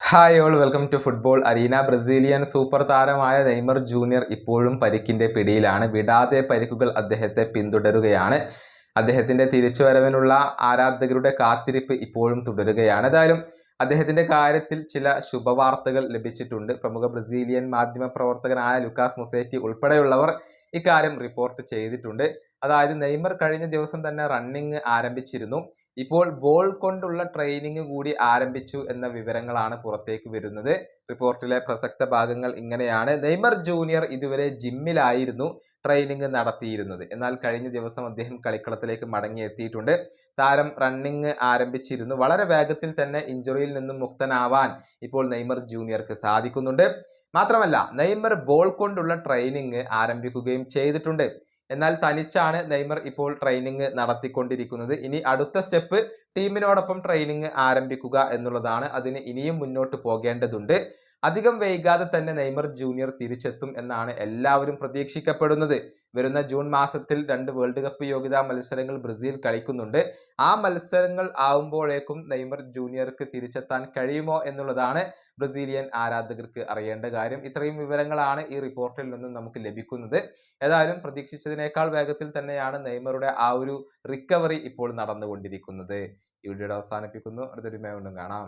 Hi all welcome to football arena. Brazilian super താരമായ Neymar junior ഇപ്പോഴും പരിക്കിന്റെ പിടിയിലാണ്. വിടാതെ പരിക്കുകൾ അദ്ദേഹത്തെ പിന്തുടരുകയാണ്. അദ്ദേഹത്തിന്റെ തിരിച്ചുവരവിനുള്ള ആരാധകരുടെ കാത്തിരിപ്പ് ഇപ്പോഴും തുടരുകയാണ്. ഏതായാലും അദ്ദേഹത്തിന്റെ കാര്യത്തിൽ ചില ശുഭവാർത്തകൾ ലഭിച്ചിട്ടുണ്ട്. പ്രമുഖ ബ്രസീലിയൻ മാധ്യമ പ്രവർത്തകനായ ലുക്കാസ് മൊസേറ്റി ഉൾപ്പെടെയുള്ളവർ ഇക്കാര്യം റിപ്പോർട്ട് ചെയ്തിട്ടുണ്ട്. അതായത് നെയ്മർ കഴിഞ്ഞ ദിവസം തന്നെ റണ്ണിങ് ആരംഭിച്ചിരുന്നു. ഇപ്പോൾ ബോൾ കൊണ്ടുള്ള ട്രെയിനിങ് കൂടി ആരംഭിച്ചു എന്ന വിവരങ്ങളാണ് പുറത്തേക്ക് വരുന്നത്. റിപ്പോർട്ടിലെ പ്രസക്ത ഭാഗങ്ങൾ ഇങ്ങനെയാണ്. നെയ്മർ ജൂനിയർ ഇതുവരെ ജിമ്മിലായിരുന്നു ട്രെയിനിങ് നടത്തിയിരുന്നത്. എന്നാൽ കഴിഞ്ഞ ദിവസം അദ്ദേഹം കളിക്കളത്തിലേക്ക് മടങ്ങിയെത്തിയിട്ടുണ്ട്. താരം റണ്ണിങ് ആരംഭിച്ചിരുന്നു. വളരെ വേഗത്തിൽ തന്നെ ഇഞ്ചുറിയിൽ നിന്നും മുക്തനാവാൻ ഇപ്പോൾ നെയ്മർ ജൂനിയർക്ക് സാധിക്കുന്നുണ്ട്. മാത്രമല്ല, നെയ്മർ ബോൾ കൊണ്ടുള്ള ട്രെയിനിങ് ആരംഭിക്കുകയും ചെയ്തിട്ടുണ്ട്. എന്നാൽ തനിച്ചാണ് നെയ്മർ ഇപ്പോൾ ട്രെയിനിങ് നടത്തിക്കൊണ്ടിരിക്കുന്നത്. ഇനി അടുത്ത സ്റ്റെപ്പ് ടീമിനോടൊപ്പം ട്രെയിനിങ് ആരംഭിക്കുക എന്നുള്ളതാണ്. അതിന് ഇനിയും മുന്നോട്ട് പോകേണ്ടതുണ്ട്. അധികം വൈകാതെ തന്നെ നെയ്മർ ജൂനിയർ തിരിച്ചെത്തും എന്നാണ് എല്ലാവരും പ്രതീക്ഷിക്കപ്പെടുന്നത്. വരുന്ന ജൂൺ മാസത്തിൽ 2 വേൾഡ് കപ്പ് യോഗ്യതാ മത്സരങ്ങൾ ബ്രസീൽ കളിക്കുന്നുണ്ട്. ആ മത്സരങ്ങൾ ആവുമ്പോഴേക്കും നെയ്മർ ജൂനിയർക്ക് തിരിച്ചെത്താൻ കഴിയുമോ എന്നുള്ളതാണ് ബ്രസീലിയൻ ആരാധകർക്ക് അറിയേണ്ട കാര്യം. ഇത്രയും വിവരങ്ങളാണ് ഈ റിപ്പോർട്ടിൽ നിന്നും നമുക്ക് ലഭിക്കുന്നത്. ഏതായാലും പ്രതീക്ഷിച്ചതിനേക്കാൾ വേഗത്തിൽ തന്നെയാണ് നെയ്മറുടെ ആ ഒരു റിക്കവറി ഇപ്പോൾ നടന്നുകൊണ്ടിരിക്കുന്നത്. ഈ വീഡിയോ അവസാനിപ്പിക്കുന്നു. അടുത്തൊരു വീണ്ടും കാണാം.